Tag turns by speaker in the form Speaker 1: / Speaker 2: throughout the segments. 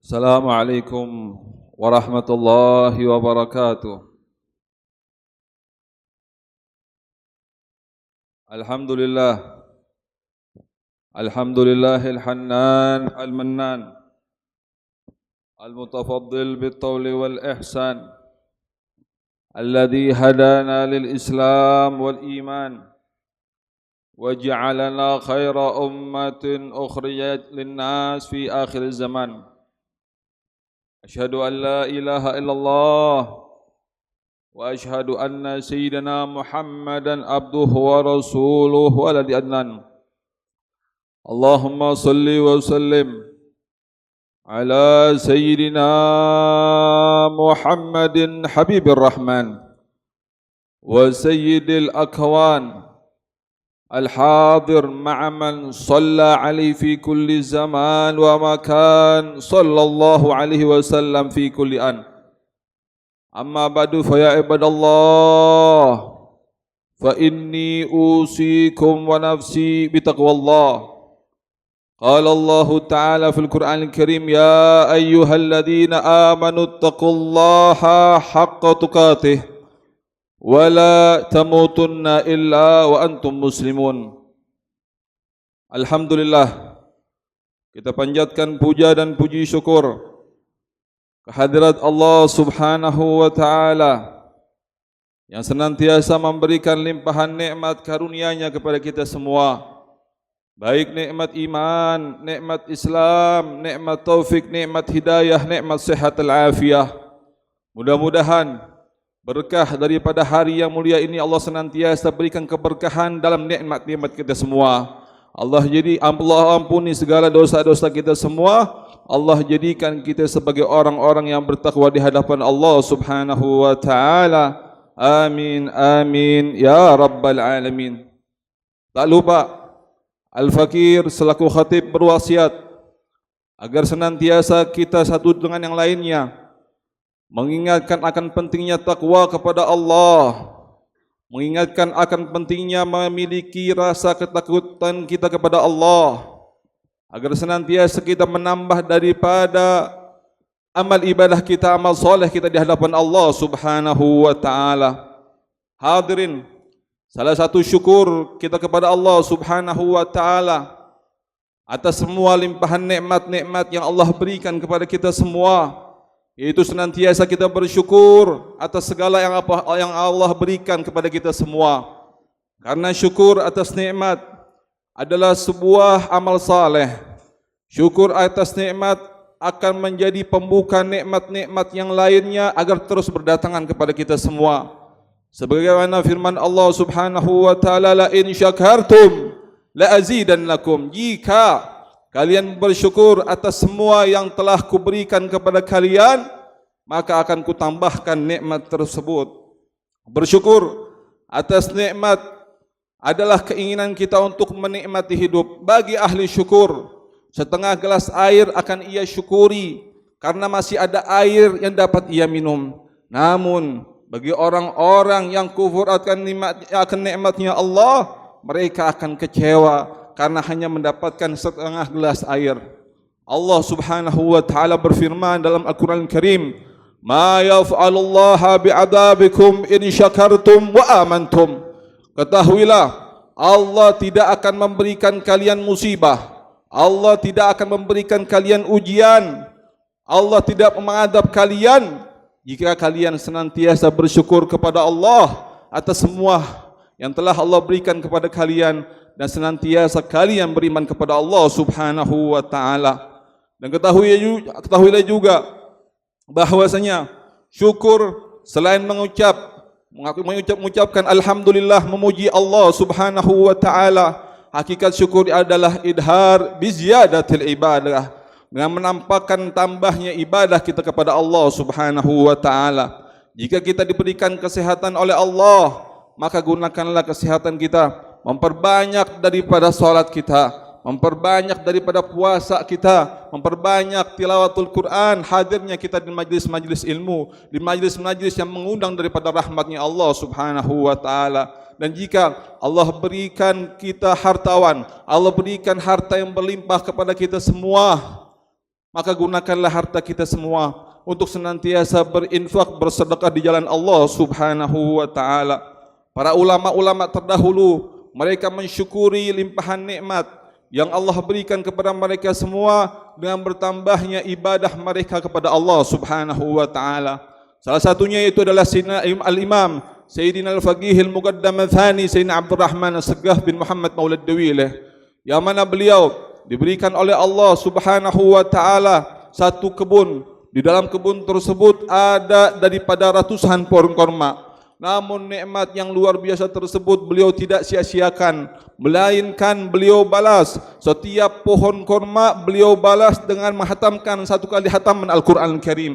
Speaker 1: Assalamualaikum warahmatullahi wabarakatuh. Alhamdulillah. Alhamdulillahil hannan al-mannan al-mutafaddil bit-tawli wal ihsan alladhi hadana lil islam wal iman waj'alana khaira ummatin ukhrijat lin-nas fi akhir zaman. Asyhadu an la ilaha illallah wa asyhadu anna sayyidina Muhammadan abduhu wa rasuluhu waladi adnan. Allahumma salli wa sallim ala sayyidina Muhammadin habibir rahman wa sayyidil akwan الحاضر مع من صلى عليه في كل زمان ومكان صلى الله عليه وسلم في كل آن. أما بعد فيا عباد الله فإني أوصيكم ونفسي بتقوى الله. قال الله تعالى في القرآن الكريم يا أيها الذين آمنوا اتقوا الله حق تقاته wala tamutunna illa wa antum muslimun. Alhamdulillah, kita panjatkan puja dan puji syukur kehadirat Allah subhanahu wa ta'ala yang senantiasa memberikan limpahan nikmat karunia-Nya kepada kita semua, baik nikmat iman, nikmat Islam, nikmat taufik, nikmat hidayah, nikmat sehat al-afiyah. Mudah-mudahan berkah daripada hari yang mulia ini Allah senantiasa berikan keberkahan dalam nikmat-nikmat kita semua. Allah ampuni segala dosa-dosa kita semua. Allah jadikan kita sebagai orang-orang yang bertakwa di hadapan Allah subhanahu wa ta'ala. Amin, amin, ya rabbal alamin. Tak lupa, Al-Fakir selaku khatib berwasiat agar senantiasa kita satu dengan yang lainnya mengingatkan akan pentingnya takwa kepada Allah, mengingatkan akan pentingnya memiliki rasa ketakutan kita kepada Allah, agar senantiasa kita menambah daripada amal ibadah kita, amal soleh kita di hadapan Allah subhanahu wa ta'ala. Hadirin, salah satu syukur kita kepada Allah subhanahu wa ta'ala atas semua limpahan nikmat-nikmat yang Allah berikan kepada kita semua, yaitu senantiasa kita bersyukur atas segala yang Allah berikan kepada kita semua. Karena syukur atas nikmat adalah sebuah amal saleh. Syukur atas nikmat akan menjadi pembuka nikmat-nikmat yang lainnya agar terus berdatangan kepada kita semua. Sebagaimana firman Allah subhanahu wa ta'ala, la in syakartum la azidannakum. Jika kalian bersyukur atas semua yang telah kuberikan kepada kalian, maka akan kutambahkan nikmat tersebut. Bersyukur atas nikmat adalah keinginan kita untuk menikmati hidup. Bagi ahli syukur, setengah gelas air akan ia syukuri karena masih ada air yang dapat ia minum. Namun bagi orang-orang yang kufur akan nikmatnya Allah, mereka akan kecewa karena hanya mendapatkan setengah gelas air. Allah subhanahu wa ta'ala berfirman dalam Al-Quran Al-Karim, ma yaf'alullah bi'adabikum in syakartum wa amantum. Ketahuilah, Allah tidak akan memberikan kalian musibah, Allah tidak akan memberikan kalian ujian, Allah tidak mengadab kalian jika kalian senantiasa bersyukur kepada Allah atas semua yang telah Allah berikan kepada kalian dan senantiasa kalian beriman kepada Allah subhanahu wa ta'ala. Dan ketahuilah juga bahwasanya syukur selain mengucapkan alhamdulillah, memuji Allah subhanahu wa ta'ala, hakikat syukur adalah idhar biziyadatil ibadah, dengan menampakkan tambahnya ibadah kita kepada Allah subhanahu wa ta'ala. Jika kita diberikan kesehatan oleh Allah, maka gunakanlah kesehatan kita memperbanyak daripada salat kita, memperbanyak daripada puasa kita, memperbanyak tilawatul Quran, hadirnya kita di majlis-majlis ilmu, di majlis-majlis yang mengundang daripada rahmatnya Allah subhanahu wa ta'ala. Dan jika Allah berikan kita hartawan, Allah berikan harta yang berlimpah kepada kita semua, maka gunakanlah harta kita semua untuk senantiasa berinfak, bersedekah di jalan Allah Subhanahu wa taala. Para ulama-ulama terdahulu, mereka mensyukuri limpahan nikmat yang Allah berikan kepada mereka semua dengan bertambahnya ibadah mereka kepada Allah Subhanahu wa taala. Salah satunya itu adalah Al-Imam Sayyidina Al-Faqih Al-Muqaddam Al-Thani Sayyidina Abdurrahman As-Saggah bin Muhammad Maulad Dawileh, yang mana beliau diberikan oleh Allah Subhanahu wa taala satu kebun. Di dalam kebun tersebut ada daripada ratusan pohon korma. Namun nikmat yang luar biasa tersebut beliau tidak sia-siakan, melainkan beliau balas setiap pohon korma, beliau balas dengan menghatamkan satu kali hataman Al-Quran Al-Karim.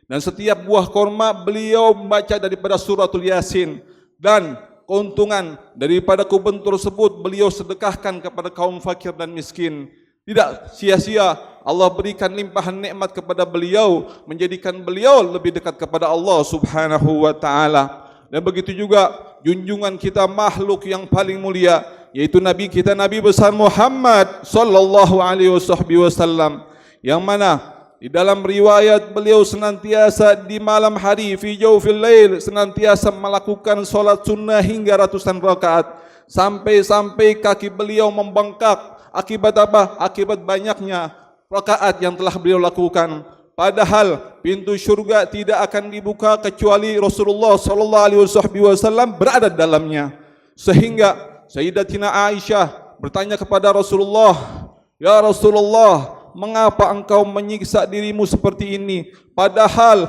Speaker 1: Dan setiap buah korma beliau membaca daripada suratul Yasin. Dan keuntungan daripada kebun tersebut beliau sedekahkan kepada kaum fakir dan miskin. Tidak sia-sia Allah berikan limpahan nikmat kepada beliau, menjadikan beliau lebih dekat kepada Allah Subhanahu wa taala. Dan begitu juga junjungan kita makhluk yang paling mulia, yaitu Nabi kita, Nabi besar Muhammad sallallahu alaihi wasallam, yang mana di dalam riwayat beliau senantiasa di malam hari fi jawfil lail senantiasa melakukan solat sunnah hingga ratusan rakaat, sampai-sampai kaki beliau membengkak. Akibat apa? Akibat banyaknya rakaat yang telah beliau lakukan. Padahal pintu syurga tidak akan dibuka kecuali Rasulullah sallallahu alaihi wasallam berada dalamnya. Sehingga Sayyidatina Aisyah bertanya kepada Rasulullah, "Ya Rasulullah, mengapa engkau menyiksa dirimu seperti ini? Padahal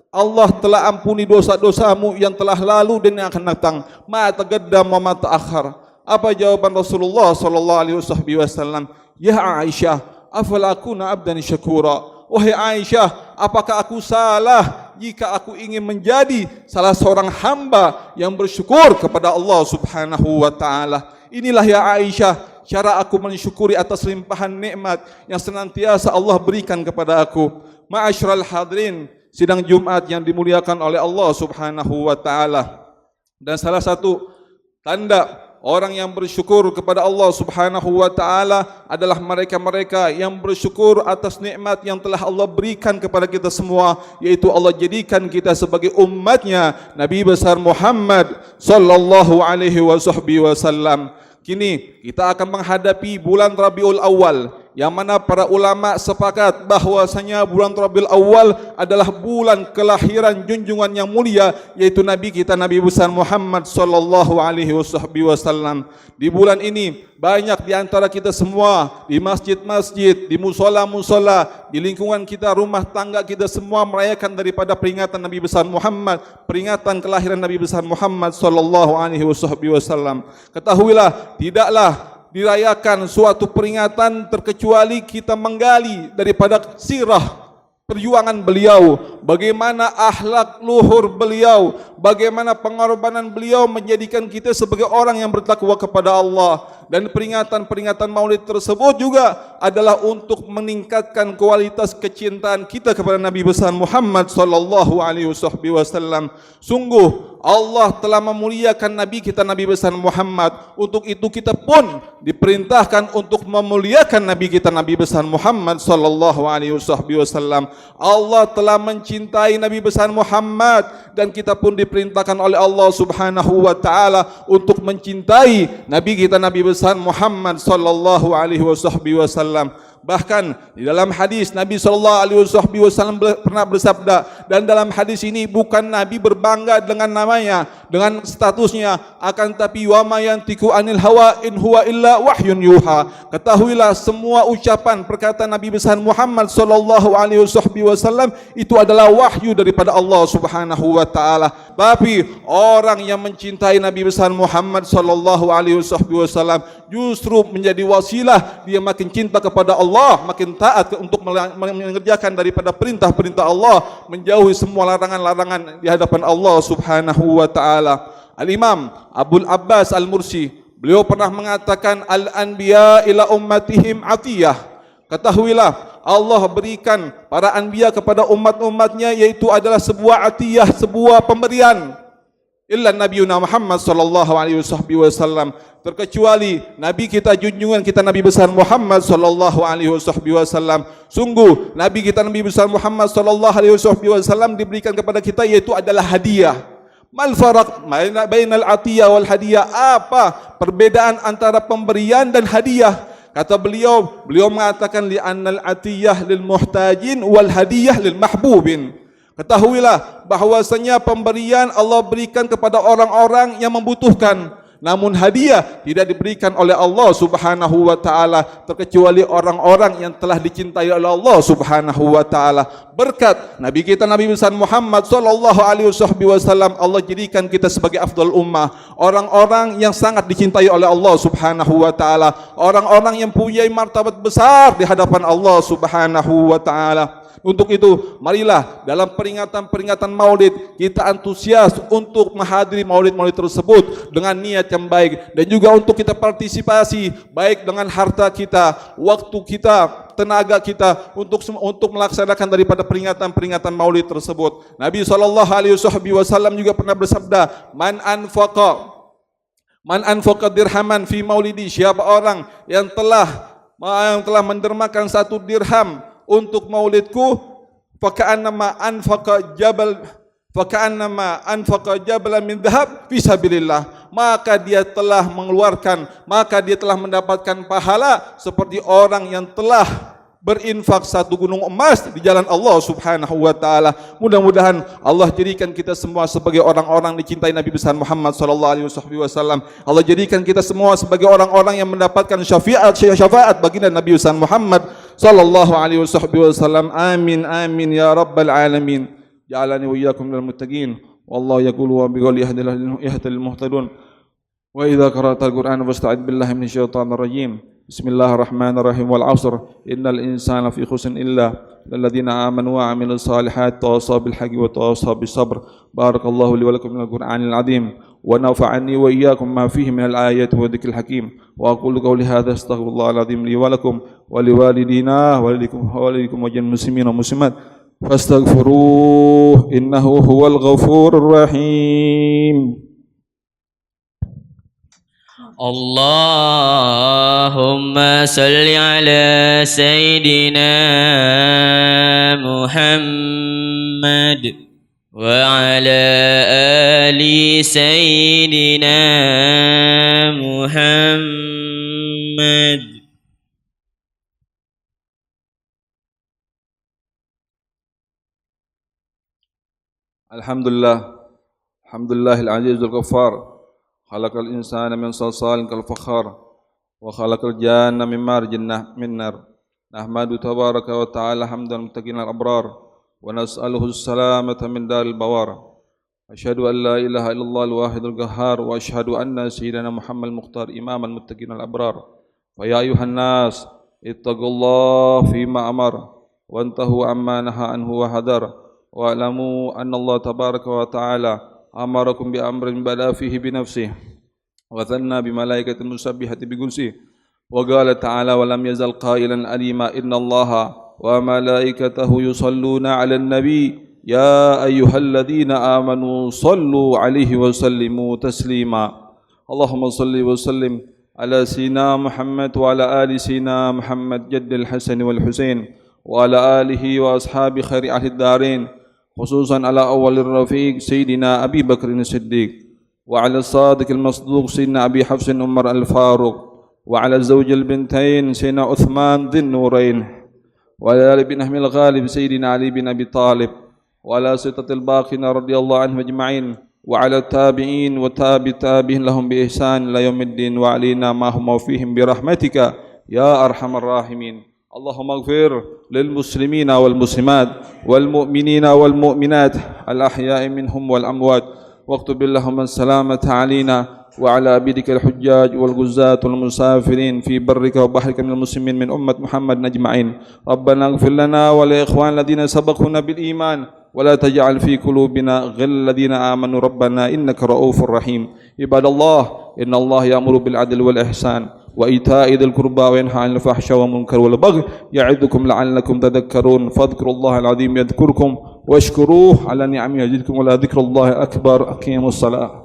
Speaker 1: Allah telah ampuni dosa-dosamu yang telah lalu dan yang akan datang. Ma taqaddam wa ma ta'akhkhar." Apa jawaban Rasulullah sallallahu alaihi wasallam? "Ya Aisyah, afala akuna abdan syakura." Wahai Aisyah, apakah aku salah jika aku ingin menjadi salah seorang hamba yang bersyukur kepada Allah Subhanahu wa taala? Inilah ya Aisyah cara aku mensyukuri atas limpahan nikmat yang senantiasa Allah berikan kepada aku. Ma'asyiral hadirin, sidang Jumat yang dimuliakan oleh Allah Subhanahu wa taala. Dan salah satu tanda orang yang bersyukur kepada Allah Subhanahu wa taala adalah mereka-mereka yang bersyukur atas nikmat yang telah Allah berikan kepada kita semua, yaitu Allah jadikan kita sebagai umatnya Nabi besar Muhammad sallallahu alaihi wasallam. Kini kita akan menghadapi bulan Rabiul Awal, yang mana para ulama sepakat bahwasanya bulan Rabiul Awal adalah bulan kelahiran junjungan yang mulia, yaitu Nabi kita Nabi besar Muhammad sallallahu alaihi wasallam. Di bulan ini banyak di antara kita semua di masjid-masjid, di musola-musola, di lingkungan kita, rumah tangga kita semua merayakan daripada peringatan Nabi besar Muhammad, peringatan kelahiran Nabi besar Muhammad sallallahu alaihi wasallam. Ketahuilah, tidaklah dirayakan suatu peringatan terkecuali kita menggali daripada sirah perjuangan beliau, bagaimana akhlak luhur beliau, bagaimana pengorbanan beliau menjadikan kita sebagai orang yang bertakwa kepada Allah. Dan peringatan-peringatan Maulid tersebut juga adalah untuk meningkatkan kualitas kecintaan kita kepada Nabi besar Muhammad sallallahu alaihi wasallam. Sungguh Allah telah memuliakan Nabi kita Nabi besar Muhammad. Untuk itu kita pun diperintahkan untuk memuliakan Nabi kita Nabi besar Muhammad sallallahu alaihi wasallam. Allah telah mencintai Nabi besar Muhammad, dan kita pun diperintahkan oleh Allah Subhanahu wa taala untuk mencintai Nabi kita Nabi besar Muhammad sallallahu alaihi wasallam. Bahkan di dalam hadis Nabi sallallahu alaihi wasallam pernah bersabda, dan dalam hadis ini bukan Nabi berbangga dengan namanya, dengan statusnya, akan tapi wa ma yantiqu anil hawa in huwa illa wahyun yuha. Ketahuilah, semua ucapan perkataan Nabi besar Muhammad sallallahu alaihi wasallam itu adalah wahyu daripada Allah Subhanahu wa taala. Tapi orang yang mencintai Nabi besar Muhammad sallallahu alaihi wasallam justru menjadi wasilah dia makin cinta kepada Allah, makin taat untuk mengerjakan daripada perintah-perintah Allah, menjauhi semua larangan-larangan di hadapan Allah Subhanahu wa taala. Al-Imam Abul Abbas Al-Mursi, beliau pernah mengatakan, al-anbiya ila ummatihim atiyah. Ketahuilah, Allah berikan para anbiya kepada umat-umatnya, yaitu adalah sebuah atiyah, sebuah pemberian. illa nabiyuna Muhammad sallallahu alaihi wasallam, terkecuali nabi kita, junjungan kita, Nabi besar Muhammad sallallahu alaihi wasallam. Sungguh nabi kita, Nabi besar Muhammad sallallahu alaihi wasallam diberikan kepada kita yaitu adalah hadiah. Mal faraq bainal atiyah wal hadiah? Apa perbedaan antara pemberian dan hadiah? Kata beliau mengatakan li annal atiyah lil muhtajin wal hadiah lil mahbubin. Ketahuilah bahwasanya pemberian Allah berikan kepada orang-orang yang membutuhkan, namun hadiah tidak diberikan oleh Allah Subhanahu wa taala terkecuali orang-orang yang telah dicintai oleh Allah Subhanahu wa taala. Berkat nabi kita, Nabi besar Muhammad sallallahu alaihi wasallam, Allah jadikan kita sebagai afdal ummah, orang-orang yang sangat dicintai oleh Allah Subhanahu wa taala, orang-orang yang punya martabat besar di hadapan Allah Subhanahu wa taala. Untuk itu, marilah dalam peringatan Maulid kita antusias untuk menghadiri Maulid-Maulid tersebut dengan niat yang baik, dan juga untuk kita partisipasi baik dengan harta kita, waktu kita, tenaga kita untuk melaksanakan daripada peringatan Maulid tersebut. Nabi SAW juga pernah bersabda, Man anfaqa dirhaman fi maulidi, siapa orang yang telah mendermakan 1 dirham untuk maulidku, faka'annama anfaqa jabalan min dhahab fi sabilillah, maka dia telah mendapatkan pahala seperti orang yang telah berinfak 1 gunung emas di jalan Allah Subhanahu wa taala. Mudah-mudahan Allah jadikan kita semua sebagai orang-orang dicintai Nabi besar Muhammad sallallahu alaihi wasallam. Allah jadikan kita semua sebagai orang-orang yang mendapatkan syafaat baginda Nabi besar Muhammad sallallahu alaihi wasallam. Amin amin ya rabbal alamin. Ja'alani wa iyyakum minal muttaqin. Wallahu yaqulu wa biqawli yahdil muhtadun. Wa idza qara'tal Qur'ana fasta'id billahi minasyaitonir rajim. Bismillahirrahmanirrahim. Wal 'asr innal insana fi khusrin illa alladziina aamanu wa 'amilus salihati tawassaw bil haqqi wa tawassaw bis sabr. Barakallahu li wa lakum minal Qur'anil 'azim wa nafa'ani wa iyyakum ma fihi minal ayati wa dzikril hakim. Wa aqulu qawli hadza astaghfirullahal 'azim li wa lakum wa liwalidina wa likum wa jami'il muslimin wa muslimat fastaghfiruhu innahu huwal ghafurur rahim.
Speaker 2: Allahumma salli ala Sayyidina Muhammad wa ala ali Sayyidina Muhammad.
Speaker 1: Alhamdulillahil azizul ghaffar. Khalaqal insana min salsalin kal fakhar wa khalaqal janna min marjin min nar. Nahmadu tabaraka wa ta'ala hamdan muttaqinal abrar wa nas'aluhu as-salamata min daril bawar. Asyhadu an la ilaha illallah al-wahidul qahhar wa asyhadu anna sayyidina Muhammad al-mukhtar imamal muttaqinal abrar. Wa ya ayuhan nas ittaqullaha fima amar wa antahu amma naha anhu wa hadar wa alamu anna Allah tabaraka wa ta'ala amarakum bi amrin bada fihi bi nafsihi wa dhanna bi malaikati musabbihati bi qudsihi wa qala ta'ala wa lam yazal qailan alima inna Allaha wa malaikatahu yusalluna 'alan nabi ya ayyuhalladhina amanu sallu 'alaihi wa sallimu taslima. Allahumma salli wa sallim ala sayyidina Muhammad wa ala ali sayyidina Muhammad jaddil Hasan wal Husain wa ala alihi wa ashabi khairi ahli ad-darain, خصوصا على أول الرفيق سيدنا أبي بكر الصديق وعلى الصادق المصدوق سيدنا أبي حفص عمر الفاروق وعلى الزوج البنتين سيدنا عثمان ذي النورين وعلى آل بن أحمد الغالب سيدنا علي بن أبي طالب وعلى ستة الباقين رضي الله عنهم أجمعين وعلى التابعين وتابعين لهم بإحسان إلى يوم الدين وعلينا ما هم وفيهم برحمتك يا أرحم الراحمين. اللهم اغفر للمسلمين والمسلمات والمؤمنين والمؤمنات الأحياء منهم والأموات واكتب اللهم السلامة علينا وعلى عبيدك الحجاج والغزاة والمسافرين في برك وبحرك من المسلمين من أمة محمد أجمعين. ربنا اغفر لنا ولإخوان الذين سبقونا بالإيمان ولا تجعل في قلوبنا غل الذين آمنوا ربنا إنك رؤوف رحيم. عباد الله إن الله يأمر بالعدل والإحسان وإيتاء ذي القربى وينهى عن الفحشاء والمنكر والبغي يعظكم لعلكم تذكرون فاذكروا الله العظيم يذكركم washkuruhu ala ni'amihi yazidkum wa la dzikrullahi akbar. Aqimus salat.